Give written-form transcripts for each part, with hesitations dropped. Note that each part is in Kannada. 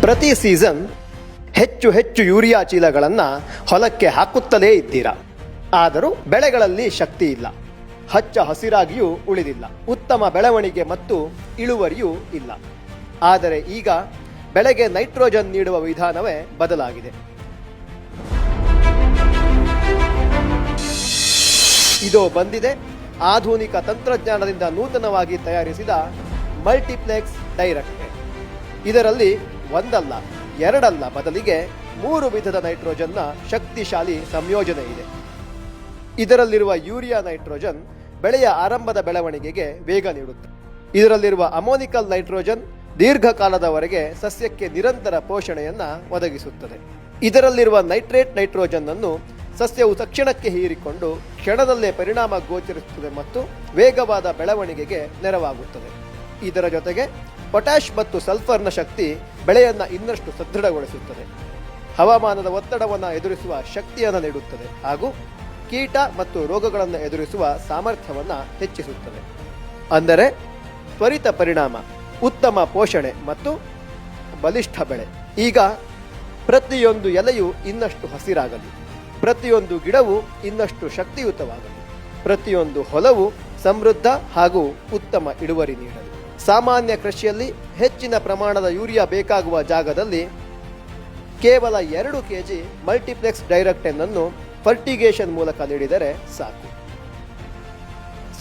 ಪ್ರತಿ ಸೀಸನ್ ಹೆಚ್ಚು ಹೆಚ್ಚು ಯೂರಿಯಾ ಚೀಲಗಳನ್ನು ಹೊಲಕ್ಕೆ ಹಾಕುತ್ತಲೇ ಇದ್ದೀರಾ. ಆದರೂ ಬೆಳೆಗಳಲ್ಲಿ ಶಕ್ತಿ ಇಲ್ಲ, ಹಚ್ಚ ಹಸಿರಾಗಿಯೂ ಉಳಿದಿಲ್ಲ, ಉತ್ತಮ ಬೆಳವಣಿಗೆ ಮತ್ತು ಇಳುವರಿಯೂ ಇಲ್ಲ. ಆದರೆ ಈಗ ಬೆಳೆಗೆ ನೈಟ್ರೋಜನ್ ನೀಡುವ ವಿಧಾನವೇ ಬದಲಾಗಿದೆ. ಇದೋ ಬಂದಿದೆ ಆಧುನಿಕ ತಂತ್ರಜ್ಞಾನದಿಂದ ನೂತನವಾಗಿ ತಯಾರಿಸಿದ ಮಲ್ಟಿಪ್ಲೆಕ್ಸ್ ಡೈರೆಕ್ಟ್. ಇದರಲ್ಲಿ ಒಂದಲ್ಲ ಎರಡಲ್ಲ, ಬದಲಿಗೆ 3 ವಿಧದ ನೈಟ್ರೋಜನ್ನ ಶಕ್ತಿಶಾಲಿ ಸಂಯೋಜನೆ ಇದೆ. ಇದರಲ್ಲಿರುವ ಯೂರಿಯಾ ನೈಟ್ರೋಜನ್ ಬೆಳೆಯ ಆರಂಭದ ಬೆಳವಣಿಗೆಗೆ ವೇಗ ನೀಡುತ್ತದೆ. ಇದರಲ್ಲಿರುವ ಅಮೋನಿಕಲ್ ನೈಟ್ರೋಜನ್ ದೀರ್ಘಕಾಲದವರೆಗೆ ಸಸ್ಯಕ್ಕೆ ನಿರಂತರ ಪೋಷಣೆಯನ್ನ ಒದಗಿಸುತ್ತದೆ. ಇದರಲ್ಲಿರುವ ನೈಟ್ರೇಟ್ ನೈಟ್ರೋಜನ್ ಅನ್ನು ಸಸ್ಯವು ತಕ್ಷಣಕ್ಕೆ ಹೀರಿಕೊಂಡು ಕ್ಷಣದಲ್ಲೇ ಪರಿಣಾಮ ಗೋಚರಿಸುತ್ತದೆ ಮತ್ತು ವೇಗವಾದ ಬೆಳವಣಿಗೆಗೆ ನೆರವಾಗುತ್ತದೆ. ಇದರ ಜೊತೆಗೆ ಪೊಟ್ಯಾಷ್ ಮತ್ತು ಸಲ್ಫರ್ನ ಶಕ್ತಿ ಬೆಳೆಯನ್ನು ಇನ್ನಷ್ಟು ಸದೃಢಗೊಳಿಸುತ್ತದೆ, ಹವಾಮಾನದ ಒತ್ತಡವನ್ನು ಎದುರಿಸುವ ಶಕ್ತಿಯನ್ನು ನೀಡುತ್ತದೆ ಹಾಗೂ ಕೀಟ ಮತ್ತು ರೋಗಗಳನ್ನು ಎದುರಿಸುವ ಸಾಮರ್ಥ್ಯವನ್ನು ಹೆಚ್ಚಿಸುತ್ತದೆ. ಅಂದರೆ ತ್ವರಿತ ಪರಿಣಾಮ, ಉತ್ತಮ ಪೋಷಣೆ ಮತ್ತು ಬಲಿಷ್ಠ ಬೆಳೆ. ಈಗ ಪ್ರತಿಯೊಂದು ಎಲೆಯು ಇನ್ನಷ್ಟು ಹಸಿರಾಗಲಿ, ಪ್ರತಿಯೊಂದು ಗಿಡವು ಇನ್ನಷ್ಟು ಶಕ್ತಿಯುತವಾಗಲಿ, ಪ್ರತಿಯೊಂದು ಹೊಲವು ಸಮೃದ್ಧ ಹಾಗೂ ಉತ್ತಮ ಇಳುವರಿ ನೀಡಲಿ. ಸಾಮಾನ್ಯ ಕೃಷಿಯಲ್ಲಿ ಹೆಚ್ಚಿನ ಪ್ರಮಾಣದ ಯೂರಿಯಾ ಬೇಕಾಗುವ ಜಾಗದಲ್ಲಿ ಕೇವಲ 2 kg ಮಲ್ಟಿಪ್ಲೆಕ್ಸ್ ಡೈರೆಕ್ಟ್ ಅನ್ನು ಫರ್ಟಿಗೇಷನ್ ಮೂಲಕ ನೀಡಿದರೆ ಸಾಕು.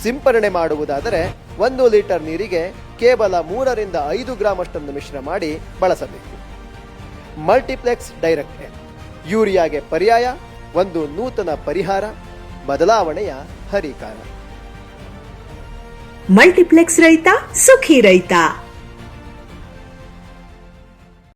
ಸಿಂಪರಣೆ ಮಾಡುವುದಾದರೆ 1 ಲೀಟರ್ ನೀರಿಗೆ ಕೇವಲ 3 ರಿಂದ 5 ಗ್ರಾಂ ಅಷ್ಟನ್ನು ಮಿಶ್ರ ಮಾಡಿ ಬಳಸಬೇಕು. ಮಲ್ಟಿಪ್ಲೆಕ್ಸ್ ಡೈರೆಕ್ಟ್ ಯೂರಿಯಾಗೆ ಪರ್ಯಾಯ, ಒಂದು ನೂತನ ಪರಿಹಾರ, ಬದಲಾವಣೆಯ ಹರಿಕಾರ. ಮಲ್ಟಿಪ್ಲೆಕ್ಸ್ ರೈತ ಸುಖಿ ರೈತ.